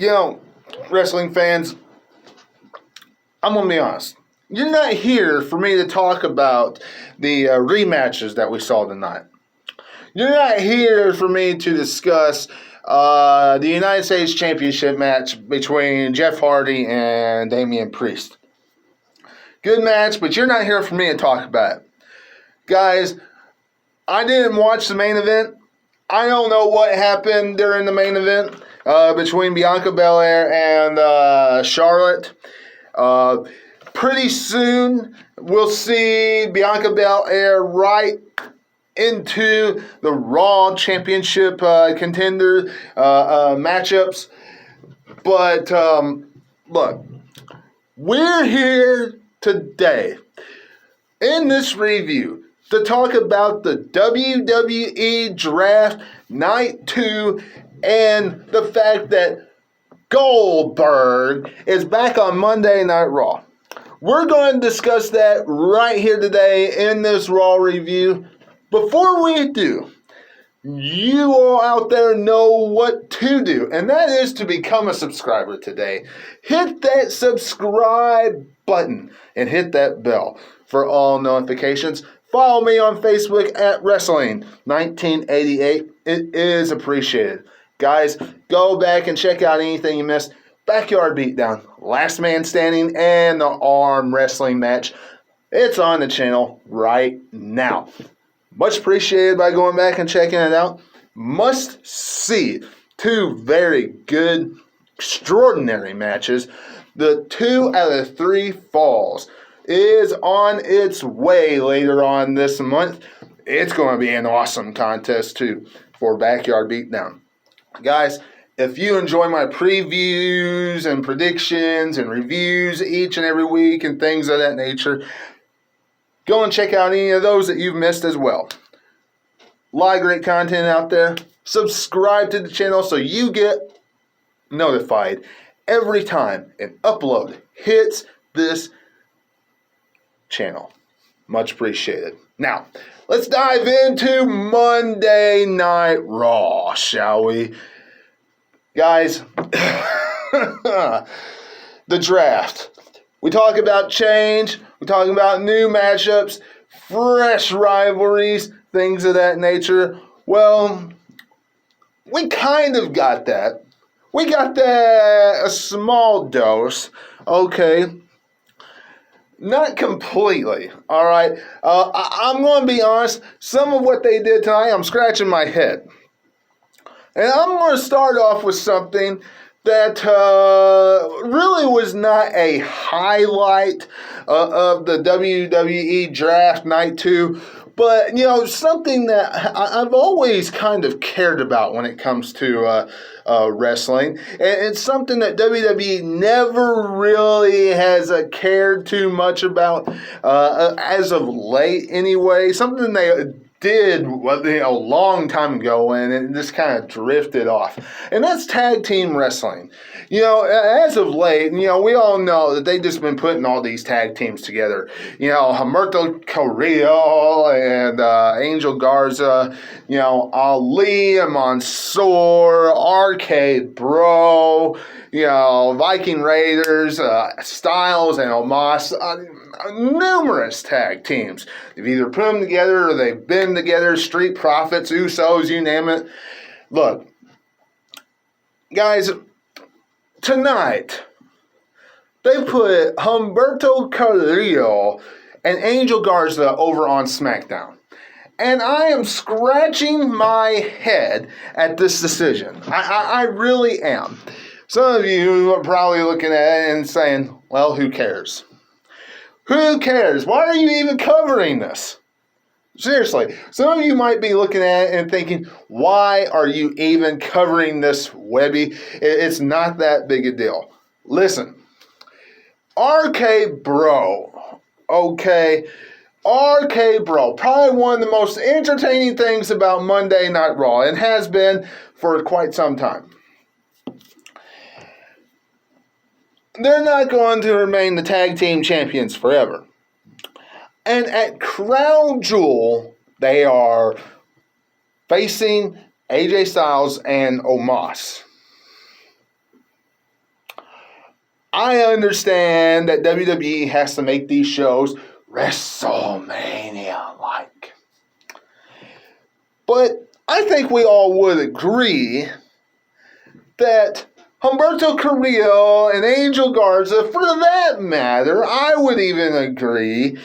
You know, wrestling fans, I'm going to be honest. You're not here for me to talk about the rematches that we saw tonight. You're not here for me to discuss the United States Championship match between Jeff Hardy and Damian Priest. Good match, but you're not here for me to talk about it. Guys, I didn't watch the main event. I don't know what happened during the main event between Bianca Belair and Charlotte. Pretty soon, we'll see Bianca Belair right into the Raw Championship contender matchups. But look, we're here today in this review to talk about the WWE Draft Night 2 and the fact that Goldberg is back on Monday Night Raw. We're going to discuss that right here today in this Raw review. Before we do, you all out there know what to do, and that is to become a subscriber today. Hit that subscribe button and hit that bell for all notifications. Follow me on Facebook at Wrestling1988. It is appreciated. Guys, go back and check out anything you missed. Backyard Beatdown, Last Man Standing, and the arm wrestling match. It's on the channel right now. Much appreciated by going back and checking it out. Must see. Two very good, extraordinary matches. The 2 out of 3 falls is on its way later on this month. It's going to be an awesome contest too for Backyard Beatdown. Guys, if you enjoy my previews and predictions and reviews each and every week and things of that nature, go and check out any of those that you've missed as well. A lot of great content out there. Subscribe to the channel so you get notified every time an upload hits this channel. Much appreciated. Now, let's dive into Monday Night Raw, shall we? Guys, the draft. We talk about change. We talk about new matchups, fresh rivalries, things of that nature. Well, we kind of got that. We got that a small dose. Okay. Not completely, all right? I'm going to be honest. Some of what they did tonight, I'm scratching my head. And I'm going to start off with something that really was not a highlight of the WWE Draft Night 2, but, you know, something that I've always kind of cared about when it comes to wrestling. And it's something that WWE never really has cared too much about as of late anyway. Something they did a long time ago, and it just kind of drifted off. And that's tag team wrestling. You know, as of late, you know, we all know that they've just been putting all these tag teams together. You know, Humberto Carrillo and Angel Garza, you know, Ali and Mansoor, RK Bro, you know, Viking Raiders, Styles and Omos, numerous tag teams. They've either put them together or they've been together, Street Profits, Usos, you name it. Look, guys, tonight, they put Humberto Carrillo and Angel Garza over on SmackDown. And I am scratching my head at this decision. I really am. Some of you are probably looking at it and saying, well, who cares? Who cares? Why are you even covering this? Seriously, some of you might be looking at it and thinking, why are you even covering this, Webby? It's not that big a deal. Listen, RK Bro, okay? RK Bro, probably one of the most entertaining things about Monday Night Raw, and has been for quite some time. They're not going to remain the tag team champions forever. And at Crown Jewel, they are facing AJ Styles and Omos. I understand that WWE has to make these shows WrestleMania-like. But I think we all would agree that Humberto Carrillo and Angel Garza, for that matter, I would even agree,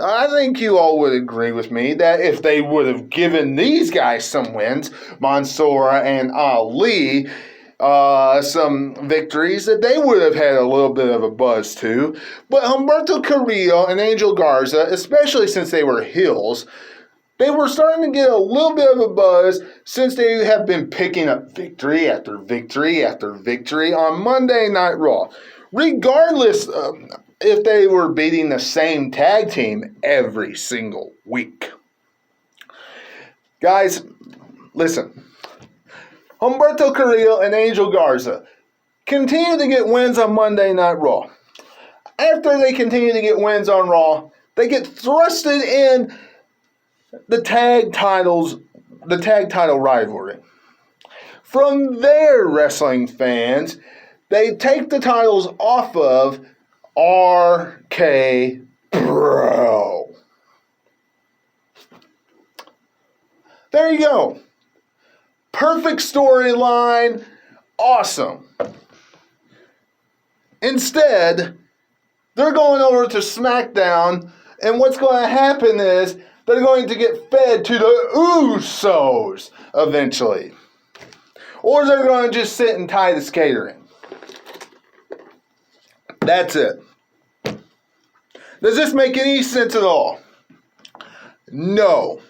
I think you all would agree with me, that if they would have given these guys some wins, Mansoor and Ali, some victories, that they would have had a little bit of a buzz too. But Humberto Carrillo and Angel Garza, especially since they were heels, they were starting to get a little bit of a buzz since they have been picking up victory after victory after victory on Monday Night Raw. Regardless if they were beating the same tag team every single week. Guys, listen. Humberto Carrillo and Angel Garza continue to get wins on Monday Night Raw. After they continue to get wins on Raw, they get thrusted in the tag title rivalry. From there, wrestling fans, they take the titles off of RK Bro. There you go. Perfect storyline. Awesome. Instead, they're going over to SmackDown, and what's going to happen is they're going to get fed to the Usos eventually. Or they're going to just sit and tie the catering. That's it. Does this make any sense at all? No.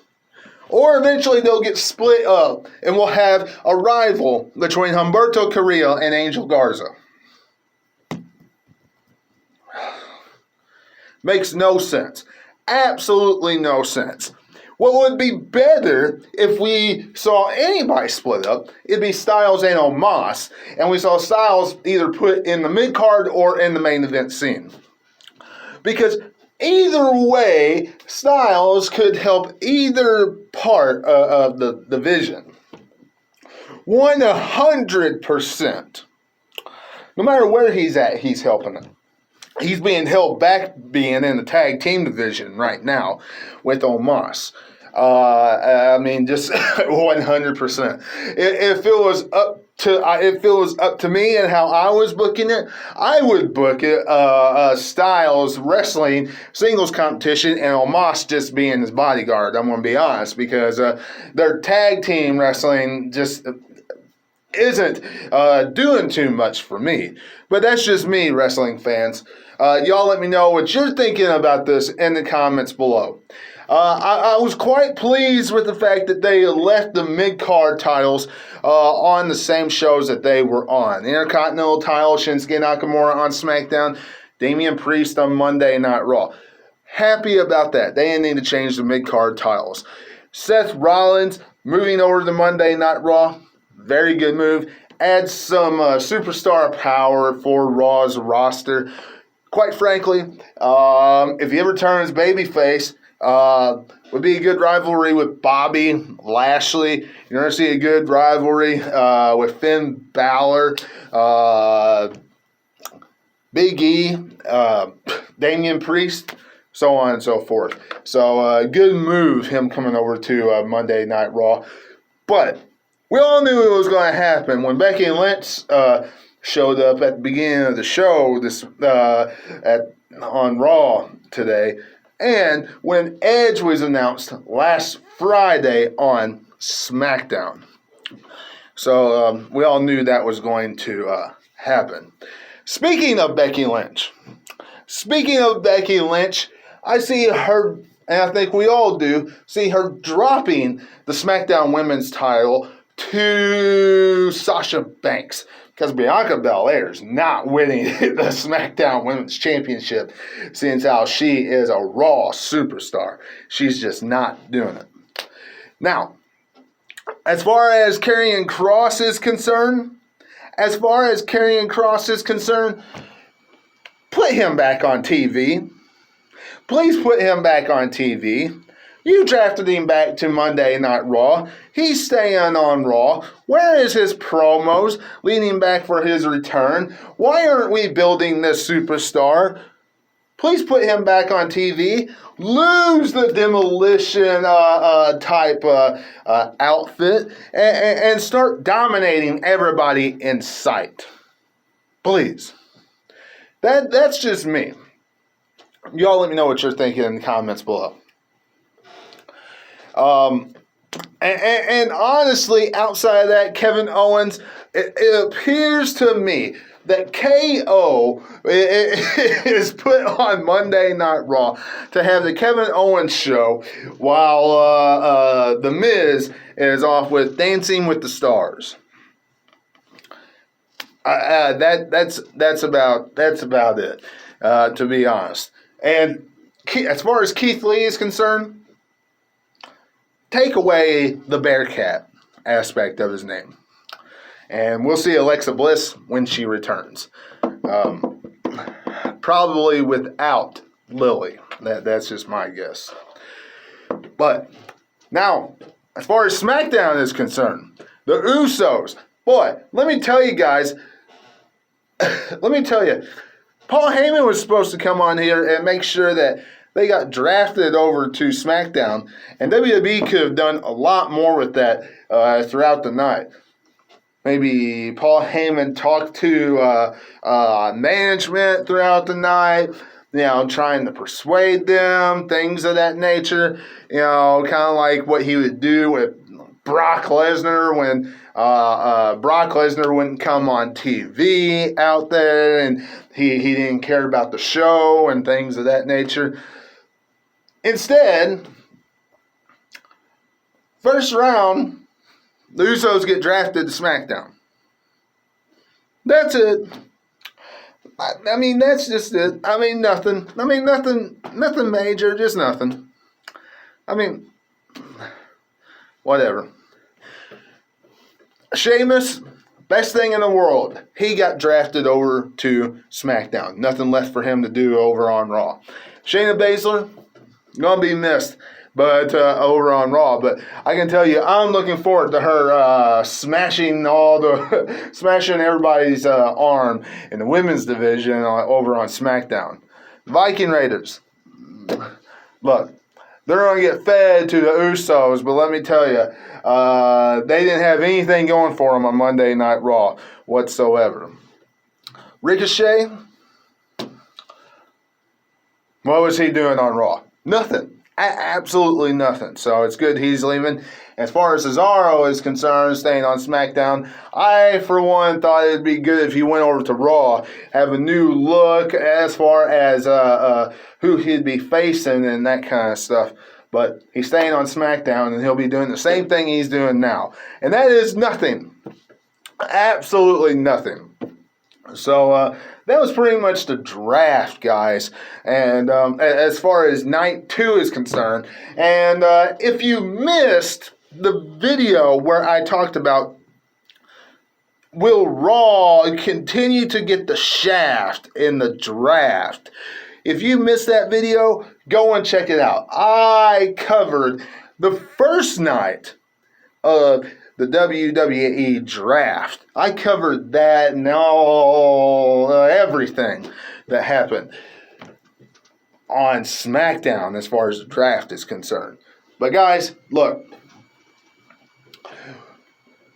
Or eventually they'll get split up and we'll have a rival between Humberto Carrillo and Angel Garza. Makes no sense. Absolutely no sense. What would be better if we saw anybody split up, it'd be Styles and Omos, and we saw Styles either put in the mid-card or in the main event scene. Because either way, Styles could help either part of the division. 100%. No matter where he's at, he's helping it. He's being held back being in the tag team division right now with Omos. Just 100%. If it was up to me and how I was booking it, I would book it Styles wrestling singles competition and Omos just being his bodyguard. I'm going to be honest, because their tag team wrestling just isn't doing too much for me. But that's just me, wrestling fans. Y'all let me know what you're thinking about this in the comments below. I was quite pleased with the fact that they left the mid-card titles on the same shows that they were on. The Intercontinental title, Shinsuke Nakamura on SmackDown, Damian Priest on Monday Night Raw. Happy about that. They didn't need to change the mid-card titles. Seth Rollins moving over to Monday Night Raw. Very good move. Adds some superstar power for Raw's roster. Quite frankly, if he ever turns babyface, would be a good rivalry with Bobby Lashley. You're going to see a good rivalry with Finn Balor, Big E, Damian Priest, so on and so forth. So good move, him coming over to Monday Night Raw. But we all knew it was going to happen when Becky Lynch showed up at the beginning of the show on Raw today. And when Edge was announced last Friday on SmackDown. So we all knew that was going to happen. Speaking of Becky Lynch, I see her, and I think we all do, see her dropping the SmackDown Women's title to Sasha Banks. Because Bianca Belair is not winning the SmackDown Women's Championship, since how she is a Raw superstar. She's just not doing it. Now, as far as Karrion Kross is concerned, put him back on TV. Please put him back on TV. You drafted him back to Monday Night Raw. He's staying on Raw. Where is his promos leading back for his return? Why aren't we building this superstar? Please put him back on TV. Lose the demolition type outfit and start dominating everybody in sight. Please. That's just me. Y'all let me know what you're thinking in the comments below. And honestly, outside of that, Kevin Owens, it appears to me that KO is put on Monday Night Raw to have the Kevin Owens show while The Miz is off with Dancing with the Stars. That's about it, to be honest. And as far as Keith Lee is concerned, take away the Bearcat aspect of his name. And we'll see Alexa Bliss when she returns. Probably without Lily. That's just my guess. But now, as far as SmackDown is concerned, the Usos. Boy, let me tell you guys. Paul Heyman was supposed to come on here and make sure that they got drafted over to SmackDown. And WWE could have done a lot more with that throughout the night. Maybe Paul Heyman talked to management throughout the night, trying to persuade them, things of that nature. Kind of like what he would do with Brock Lesnar when Brock Lesnar wouldn't come on TV out there and he didn't care about the show and things of that nature. Instead, first round, the Usos get drafted to SmackDown. That's it. I mean, that's just it. I mean, nothing major, just nothing. I mean, whatever. Sheamus, best thing in the world. He got drafted over to SmackDown. Nothing left for him to do over on Raw. Shayna Baszler, gonna be missed, but over on Raw. But I can tell you, I'm looking forward to her smashing everybody's arm in the women's division over on SmackDown. Viking Raiders. Look, they're going to get fed to the Usos, but let me tell you, they didn't have anything going for them on Monday Night Raw whatsoever. Ricochet, what was he doing on Raw? Nothing. Absolutely nothing. So it's good he's leaving. As far as Cesaro is concerned, staying on SmackDown, I, for one, thought it'd be good if he went over to Raw, have a new look as far as who he'd be facing and that kind of stuff. But he's staying on SmackDown, and he'll be doing the same thing he's doing now. And that is nothing. Absolutely nothing. So that was pretty much the draft, guys. And as far as night 2 is concerned, and if you missed the video where I talked about will Raw continue to get the shaft in the draft, if you missed that video, go and check it out. I covered the first night of the WWE Draft. I covered that and everything that happened on SmackDown as far as the draft is concerned. But guys, look,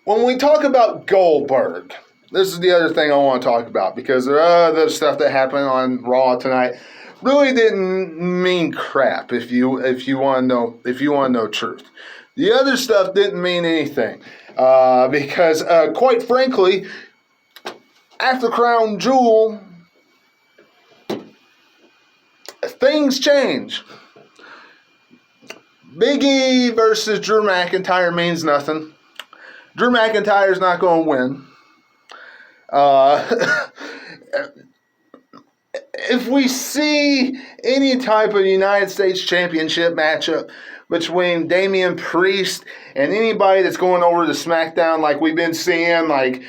when we talk about Goldberg, this is the other thing I want to talk about, because the other stuff that happened on Raw tonight really didn't mean crap. If you want to know truth, the other stuff didn't mean anything because quite frankly, after Crown Jewel, things change. Big E versus Drew McIntyre means nothing. Drew McIntyre's not going to win. If we see any type of United States Championship matchup between Damian Priest and anybody that's going over to SmackDown like we've been seeing, like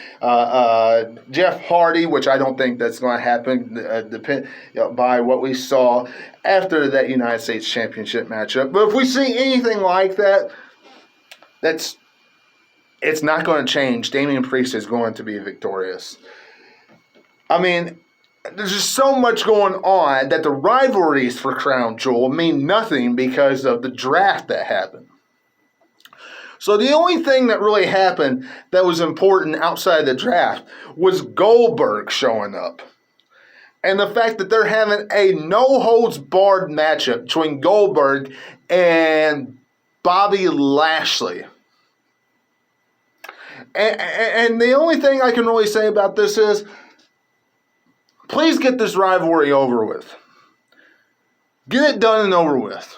Jeff Hardy, which I don't think that's going to happen by what we saw after that United States Championship matchup. But if we see anything like that, it's not going to change. Damian Priest is going to be victorious. I mean, there's just so much going on that the rivalries for Crown Jewel mean nothing because of the draft that happened. So the only thing that really happened that was important outside the draft was Goldberg showing up. And the fact that they're having a no-holds-barred matchup between Goldberg and Bobby Lashley. And the only thing I can really say about this is, please get this rivalry over with. Get it done and over with.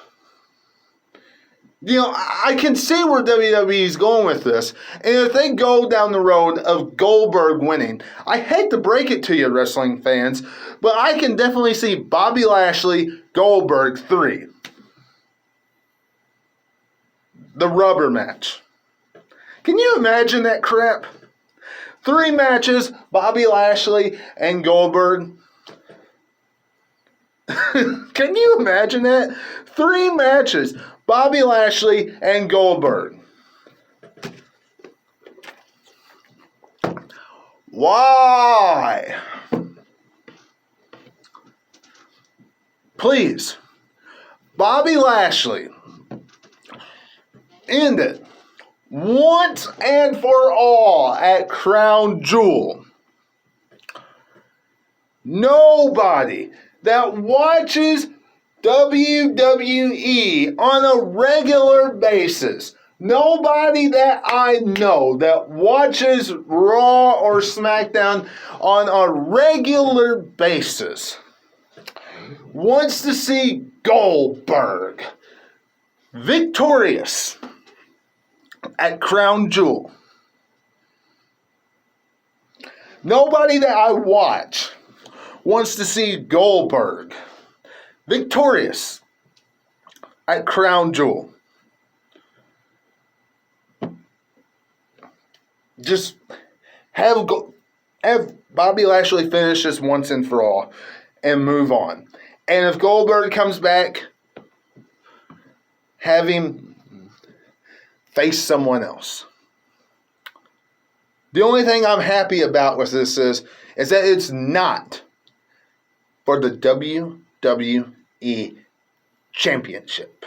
You know, I can see where WWE is going with this. And if they go down the road of Goldberg winning, I hate to break it to you, wrestling fans, but I can definitely see Bobby Lashley, Goldberg 3. The rubber match. Can you imagine that crap? 3 matches, Bobby Lashley and Goldberg. Can you imagine that? 3 matches, Bobby Lashley and Goldberg. Why? Please, Bobby Lashley, end it once and for all at Crown Jewel. Nobody that watches WWE on a regular basis, nobody that I know that watches Raw or SmackDown on a regular basis wants to see Goldberg victorious at Crown Jewel. Nobody that I watch wants to see Goldberg victorious at Crown Jewel. Just have Bobby Lashley finish this once and for all and move on. And if Goldberg comes back, have him face someone else. The only thing I'm happy about with this is that it's not for the WWE Championship.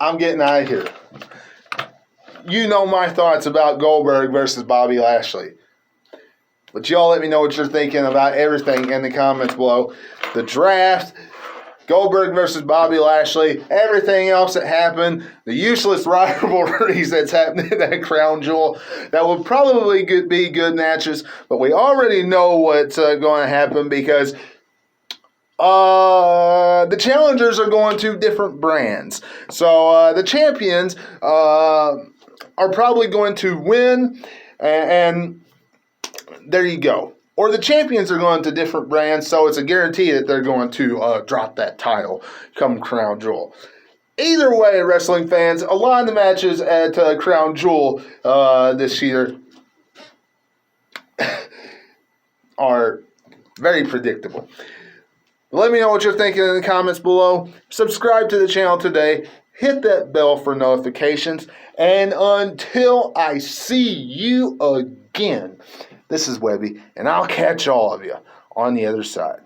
I'm getting out of here. You know my thoughts about Goldberg versus Bobby Lashley. But y'all let me know what you're thinking about everything in the comments below. The draft, Goldberg versus Bobby Lashley, everything else that happened, the useless rivalries that's happening at Crown Jewel, that will probably be good matches, but we already know what's going to happen because the challengers are going to different brands. So the champions are probably going to win, and there you go. Or the champions are going to different brands, so it's a guarantee that they're going to drop that title come Crown Jewel. Either way, wrestling fans, a lot of the matches at Crown Jewel this year are very predictable. Let me know what you're thinking in the comments below. Subscribe to the channel today. Hit that bell for notifications. And until I see you again, this is Webby, and I'll catch all of you on the other side.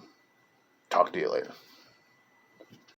Talk to you later.